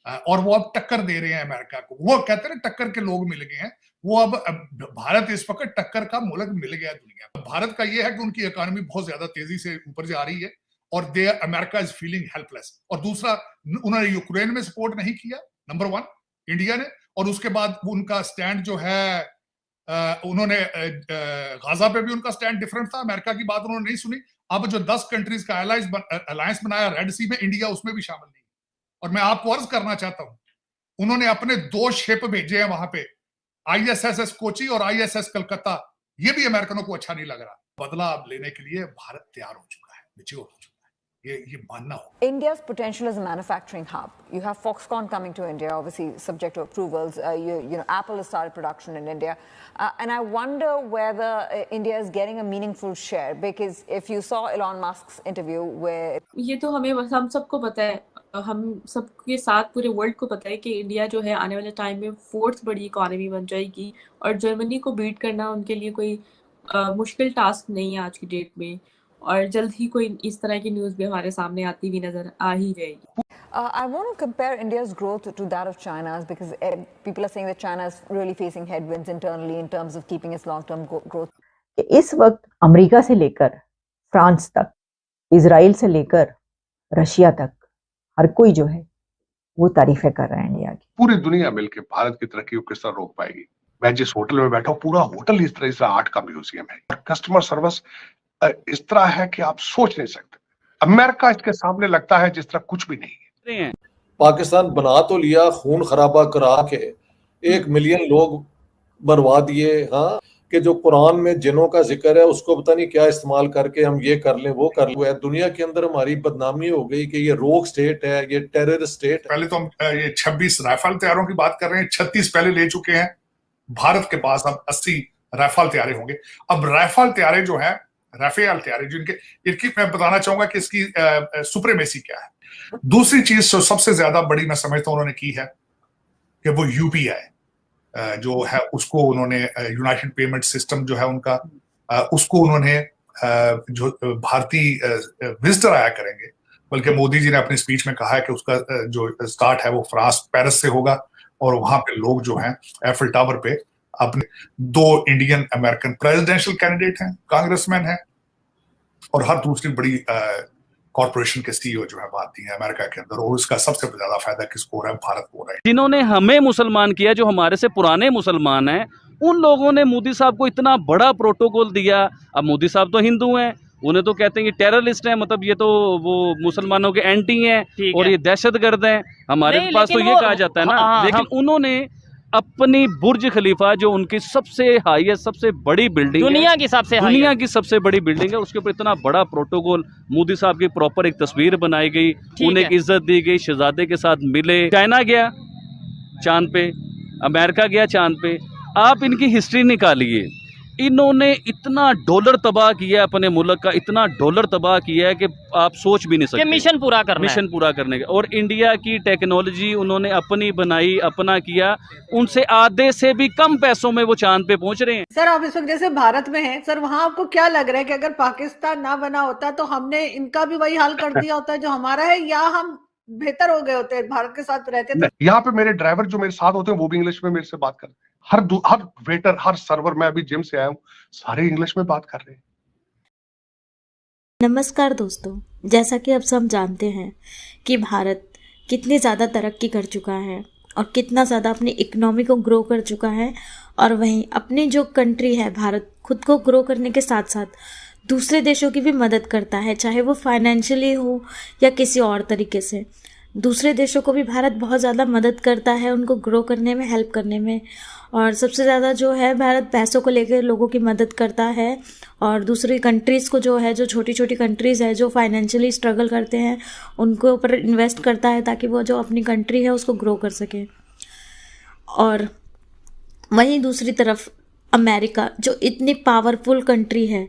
और वो अब टक्कर दे रहे हैं अमेरिका को। वो कहते हैं ना टक्कर के लोग मिल गए हैं, वो अब भारत इस वक्त टक्कर का मुल्क मिल गया दुनिया। भारत का ये है कि उनकी इकोनॉमी बहुत ज्यादा तेजी से ऊपर जा रही है और दे अमेरिका इज फीलिंग हेल्पलेस। और दूसरा, उन्होंने यूक्रेन में सपोर्ट नहीं किया, नंबर वन इंडिया ने, और उसके बाद उनका स्टैंड जो है उन्होंने गाजा पे भी उनका स्टैंड डिफरेंट था, अमेरिका की बात उन्होंने नहीं सुनी। अब जो 10 कंट्रीज का अलायंस बनाया रेड सी में, इंडिया उसमें भी शामिल नहीं। और मैं आपको अर्ज करना चाहता हूं, उन्होंने अपने 2 शिप भेजे हैं वहां पे, ISS कोची और ISS कलकत्ता। ये भी अमेरिकनों को अच्छा नहीं लग रहा। बदला लेने के लिए भारत तैयार हो चुका है, मैच्योर हो चुका है, ये मानना होगा। India's potential as a manufacturing hub. You have Foxconn coming to India, obviously subject to approvals. You know, Apple has started production in India, and I wonder whether India is getting a meaningful share, because if you saw Elon Musk's interview where ये तो हम सबको पता है, हम सबके साथ पूरे वर्ल्ड को पता है कि इंडिया जो है आने वाले टाइम में 4th बड़ी इकोनॉमी बन जाएगी, और जर्मनी को बीट करना उनके लिए कोई मुश्किल टास्क नहीं है आज की डेट में। और जल्द ही कोई इस तरह की न्यूज़ भी हमारे सामने आती हुई नजर आ ही जाएगी। I want to compare India's growth to that of China's, because people are saying that China is really facing headwinds internally in terms of keeping its long-term growth. इस वक्त अमेरिका से लेकर फ्रांस तक, इजराइल से लेकर Russia तक, हर कोई जो है वो तारीफें कर रहा है इंडिया की। पूरी दुनिया मिलकर भारत की तरक्की को किस तरह रोक पाएगी। मैं जिस होटल में बैठा हूँ, पूरा होटल इस तरह आर्ट का म्यूजियम है, और कस्टमर सर्विस इस तरह है कि आप सोच नहीं सकते। अमेरिका इसके सामने लगता है जिस तरह कुछ भी नहीं है। पाकिस्तान बना तो लिया, खून खराबा करा के 1 मिलियन लोग मरवा दिए। हाँ, कि जो कुरान में जिनों का जिक्र है उसको पता नहीं क्या इस्तेमाल करके हम ये कर लें वो कर लें। दुनिया के अंदर हमारी बदनामी हो गई कि ये रोग स्टेट है, ये टेररिस्ट स्टेट। पहले तो हम ये 26 राइफल तैयारों की बात कर रहे हैं, 36 पहले ले चुके हैं। भारत के पास अब 80 राइफल तैयारे होंगे। अब राइफल तैयारे जो है, राफेल तैयारे, इनकी मैं बताना चाहूंगा कि इसकी सुप्रीमेसी क्या है। दूसरी चीज जो सबसे ज्यादा बड़ी मैं समझता हूं उन्होंने की है कि वो UPI जो है उसको उन्होंने, यूनाइटेड पेमेंट सिस्टम जो है उनका, उसको उन्होंने जो भारतीय विजिटर आया करेंगे, बल्कि मोदी जी ने अपनी स्पीच में कहा है कि उसका जो स्टार्ट है वो फ्रांस पेरिस से होगा, और वहां पे लोग जो हैं एफिल टावर पे अपने 2 इंडियन अमेरिकन प्रेसिडेंशियल कैंडिडेट हैं, कांग्रेसमैन हैं, और हर दूसरी बड़ी कॉर्पोरेशन के CEO जो है आती है अमेरिका के अंदर, और उसका सबसे ज्यादा फायदा किसको हो रहा है? भारत को हो रहा है। जिन्होंने हमें मुसलमान किया, जो हमारे से पुराने मुसलमान हैं, उन लोगों ने मोदी साहब को इतना बड़ा प्रोटोकॉल दिया। अब मोदी साहब तो हिंदू हैं, उन्हें तो कहते हैं कि टेररिस्ट हैं, मतलब ये तो वो मुसलमानों के एंटी हैं और ये दहशतगर्द हैं। हमारे पास तो ये कहा जाता है ना, लेकिन उन्होंने अपनी बुर्ज खलीफा, जो उनकी सबसे हाईएस्ट, सबसे बड़ी बिल्डिंग, दुनिया की सबसे बड़ी बिल्डिंग है, उसके ऊपर इतना बड़ा प्रोटोकॉल, मोदी साहब की प्रॉपर एक तस्वीर बनाई गई, उन्हें इज्जत दी गई, शहजादे के साथ मिले। चाइना गया चांद पे, अमेरिका गया चांद पे। आप इनकी हिस्ट्री निकालिए, इन्होंने इतना डॉलर तबाह किया अपने मुल्क का, इतना डॉलर तबाह किया है कि आप सोच भी नहीं सकते। मिशन पूरा करने का। और इंडिया की टेक्नोलॉजी उन्होंने अपनी बनाई, अपना किया, उनसे आधे से भी कम पैसों में वो चांद पे पहुंच रहे हैं। सर, आप इस वक्त जैसे भारत में हैं सर, वहाँ आपको क्या लग रहा है कि अगर पाकिस्तान ना बना होता तो हमने इनका भी वही हाल कर दिया होता है जो हमारा है, या हम बेहतर हो गए होते भारत के साथ रहते? तो यहाँ पे मेरे ड्राइवर जो मेरे साथ होते हैं वो भी इंग्लिश में मेरे से बात करते हैं। हर वेटर, हर सर्वर, मैं अभी जिम से आया हूँ, सारे इंग्लिश में बात कर रहे हैं। नमस्कार दोस्तों, जैसा कि अब सब जानते हैं कि भारत कितनी ज़्यादा तरक्की कर चुका है और कितना ज़्यादा अपनी इकोनॉमी को ग्रो कर चुका है, और वहीं अपनी जो कंट्री है भारत, खुद को ग्रो करने के साथ साथ दूसरे देशों की भी मदद करता है, चाहे वो फाइनेंशियली हो या किसी और तरीके से। दूसरे देशों को भी भारत बहुत ज़्यादा मदद करता है उनको ग्रो करने में, हेल्प करने में। और सबसे ज़्यादा जो है भारत पैसों को लेकर लोगों की मदद करता है, और दूसरी कंट्रीज़ को जो है, जो छोटी छोटी कंट्रीज़ है जो फाइनेंशियली स्ट्रगल करते हैं, उनको ऊपर इन्वेस्ट करता है ताकि वो जो अपनी कंट्री है उसको ग्रो कर सके। और वहीं दूसरी तरफ अमेरिका, जो इतनी पावरफुल कंट्री है,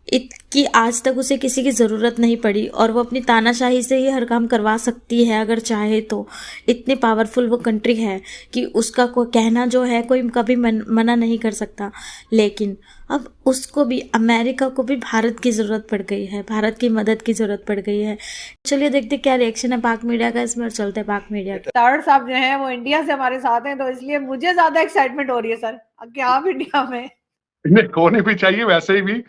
कि आज तक उसे किसी की ज़रूरत नहीं पड़ी और वो अपनी तानाशाही से ही हर काम करवा सकती है अगर चाहे तो। इतनी पावरफुल वो कंट्री है कि उसका कोई कहना जो है कोई कभी मना नहीं कर सकता। लेकिन अब उसको भी, अमेरिका को भी भारत की ज़रूरत पड़ गई है, भारत की मदद की ज़रूरत पड़ गई है। चलिए देखते क्या रिएक्शन है पाक मीडिया का इसमें और चलते हैं पाक मीडिया का। तारड़ साहब जो है वो इंडिया से हमारे साथ हैं, तो इसलिए मुझे ज्यादा एक्साइटमेंट हो रही है सर कि आप इंडिया में। नहीं, होनी भी चाहिए वैसे ही भी।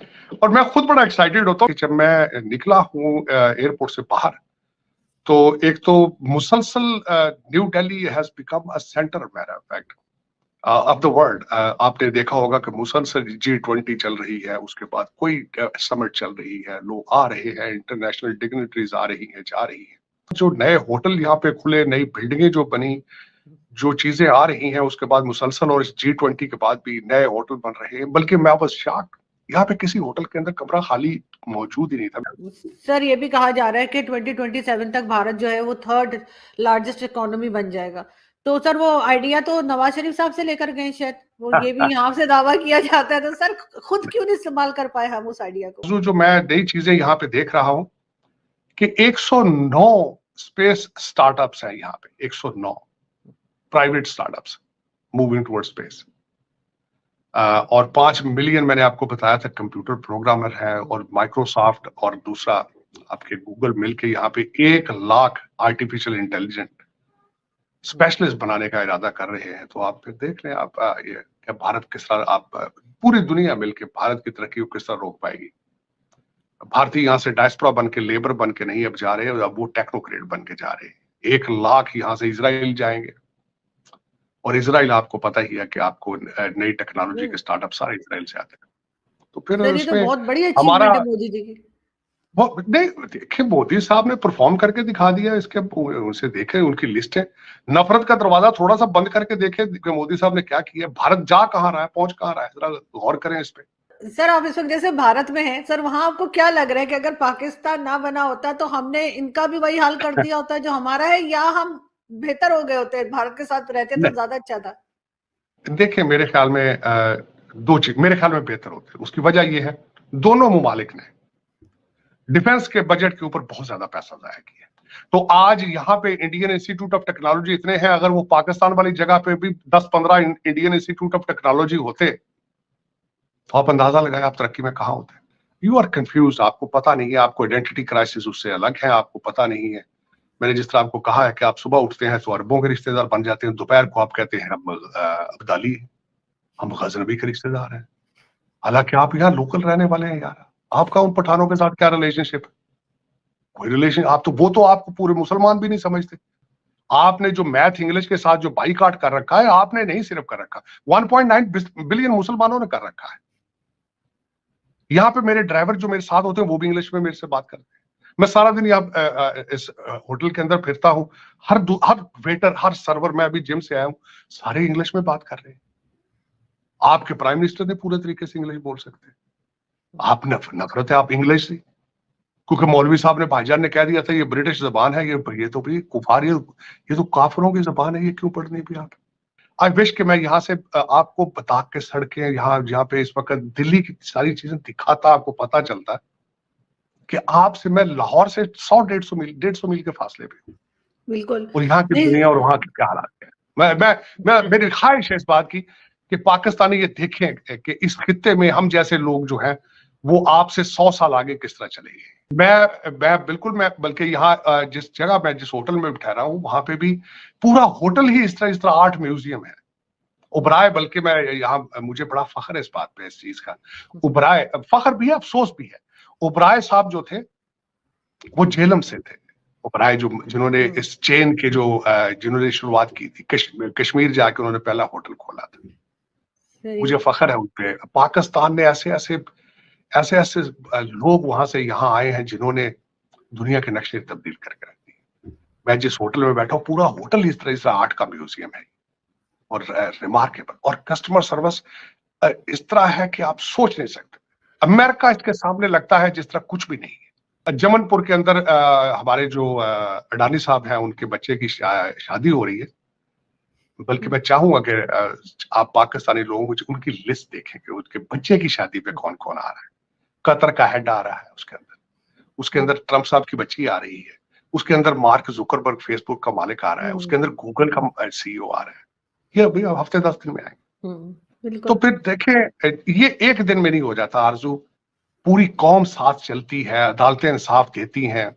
और मैं खुद बड़ा एक्साइटेड होता हूँ जब मैं निकला हूँ एयरपोर्ट से बाहर, तो एक तो मुसलसल new Delhi has become a centre matter of fact of the world. आपने देखा होगा कि मुसलसल G20 चल रही है, उसके बाद कोई समिट चल रही है, लोग आ रहे हैं, इंटरनेशनल डिग्निटरीज आ रही हैं, जा रही हैं। जो नए होटल यहाँ पे खुले, नई बिल्डिंगें जो बनी, जो चीजें आ रही हैं, उसके बाद मुसलसल और इस G20 के बाद भी नए होटल बन रहे हैं। बल्कि मैं बस शॉक, यहाँ पे किसी होटल के अंदर कमरा खाली मौजूद ही नहीं था। सर ये भी कहा जा रहा है कि 2027 तक भारत जो है वो 3rd लार्जेस्ट इकोनॉमी बन जाएगा। तो सर वो आइडिया तो नवाज शरीफ साहब से लेकर गए शायद, वो ये भी यहाँ से दावा किया जाता है, तो सर खुद क्यों नहीं इस्तेमाल कर पाए हम उस आइडिया को? जो मैं नई चीजें यहाँ पे देख रहा हूँ कि 109 स्पेस स्टार्टअप्स हैं यहाँ पे, 109 private startups moving toward space. और 5 मिलियन मैंने आपको बताया था कंप्यूटर प्रोग्रामर है, और माइक्रोसॉफ्ट और दूसरा आपके गूगल मिलके यहाँ पे 1 लाख आर्टिफिशियल इंटेलिजेंट स्पेशलिस्ट बनाने का इरादा कर रहे हैं। तो आप फिर देख लें आप ये क्या भारत किस तरह, आप पूरी दुनिया मिलके भारत की तरक्की को किस तरह रोक पाएगी। भारतीय यहाँ से डायस्पोरा बन के, लेबर बन के नहीं अब जा रहे, अब वो टेक्नोक्रेट बन के जा रहे हैं। 1 लाख यहाँ से इजराइल जाएंगे, और इजराइल आपको पता ही है कि आपको नई टेक्नोलॉजी के स्टार्टअप सारे इजराइल से आते हैं। तो फिर सर ये तो उसमें बहुत बड़ी हमारा अचीवमेंट है मोदी जी की। वो नहीं, देखिए मोदी साहब ने परफॉर्म करके दिखा दिया। इसके उनसे देखे उनकी लिस्ट है, नफरत का दरवाजा थोड़ा सा बंद करके देखे कि मोदी साहब ने क्या किया, भारत जा कहाँ रहा है, पहुंच कहाँ रहा है, जरा गौर करें इस पे। सर आप इस वक्त जैसे भारत में हैं सर, वहां आपको क्या लग रहा है कि अगर पाकिस्तान ना बना होता तो हमने इनका भी वही हाल कर दिया होता जो हमारा है, या हम बेहतर हो गए होते, भारत के साथ रहते तो ज्यादा अच्छा था? देखिए मेरे ख्याल में दो चीज मेरे ख्याल में बेहतर होते। उसकी वजह यह है, दोनों मुमालिक ने डिफेंस के बजट के ऊपर बहुत ज्यादा पैसा जाया किया। तो आज यहाँ पे इंडियन इंस्टीट्यूट ऑफ टेक्नोलॉजी इतने हैं, अगर वो पाकिस्तान वाली जगह पे भी 10-15 इंडियन इंस्टीट्यूट ऑफ टेक्नोलॉजी होते तो आप अंदाजा लगाए आप तरक्की में कहाँ होते। यू आर कंफ्यूज, आपको पता नहीं है, आपको आइडेंटिटी क्राइसिस उससे अलग है, आपको पता नहीं है। मैंने जिस तरह आपको कहा है कि आप सुबह उठते हैं तो अरबों के रिश्तेदार बन जाते हैं, दोपहर को आप कहते हैं हम अब्दाली, हम गजनबी के रिश्तेदार हैं, हालांकि आप यहाँ लोकल रहने वाले हैं यार। आपका उन पठानों के साथ क्या रिलेशनशिप? कोई रिलेशन, आप तो वो तो आपको पूरे मुसलमान भी नहीं समझते। आपने जो मैथ इंग्लिश के साथ जो बाईकाट कर रखा है, आपने नहीं सिर्फ कर रखा, 1.9 बिलियन मुसलमानों ने कर रखा है। यहाँ पे मेरे ड्राइवर जो मेरे साथ होते हैं वो भी इंग्लिश में मेरे से बात करते हैं। मैं सारा दिन यहाँ इस होटल के अंदर फिरता हूँ, हर वेटर, हर सर्वर, मैं अभी जिम से आया हूँ, सारे इंग्लिश में बात कर रहे हैं। आपके प्राइम मिनिस्टर ने पूरे तरीके से इंग्लिश बोल सकते हैं। आप नफरत है आप इंग्लिश से, क्योंकि मौलवी साहब ने, भाईजान ने कह दिया था ये ब्रिटिश जबान है, ये तो भी कुफार, ये तो काफिरों की जबान है, ये क्यों पढ़नी भी आप? आई विश कि मैं यहाँ से आपको बता के सड़कें यहाँ पे इस वक्त दिल्ली की सारी चीजें दिखाता, आपको पता चलता कि आपसे मैं लाहौर से 100-150 मील के फासले पे, बिल्कुल, और यहाँ की दुनिया और वहां के क्या हालात है। मैं मेरी ख्वाहिश है इस बात की कि पाकिस्तानी ये देखें कि इस खित्ते में हम जैसे लोग जो हैं वो आपसे 100 साल आगे किस तरह चलेंगे। मैं बल्कि यहाँ जिस होटल में ठहरा हूँ वहां पे भी पूरा होटल ही इस तरह 8 म्यूजियम है। उबराए, बल्कि मैं यहाँ, मुझे बड़ा फख्र है इस बात पे, इस चीज का। उबराए फख्र भी है, अफसोस भी है। उबराए साहब जो थे वो झेलम से थे। उबराए जिन्होंने इस चेन के जिन्होंने शुरुआत की थी, कश्मीर जाके उन्होंने पहला होटल खोला था। मुझे फख्र है उन पे। पाकिस्तान ने ऐसे लोग वहां से यहाँ आए हैं जिन्होंने दुनिया के नक्शे तब्दील करके रख दिए। मैं जिस होटल में बैठा हूँ, पूरा होटल इस तरह आर्ट का म्यूजियम है, और रिमार्केबल, और कस्टमर सर्विस इस तरह है कि आप सोच नहीं सकते। अमेरिका इसके सामने लगता है जिस तरह कुछ भी नहीं है। जमनपुर के अंदर हमारे जो अडानी साहब हैं, उनके बच्चे की शादी हो रही है। बल्कि मैं चाहूंगा कि आप पाकिस्तानी लोगों को उनकी लिस्ट देखें कि उनके बच्चे की शादी पे कौन कौन आ रहा है। कतर का हेड आ रहा है उसके अंदर ट्रंप साहब की बच्ची आ रही है, उसके अंदर मार्क जुकरबर्ग फेसबुक का मालिक आ रहा है, उसके अंदर गूगल का सीईओ आ रहा है। ये अभी हफ्ते 10 दिन में आएंगे। तो फिर देखें, ये एक दिन में नहीं हो जाता आरजू, पूरी कौम साथ चलती है, अदालतें इंसाफ देती हैं,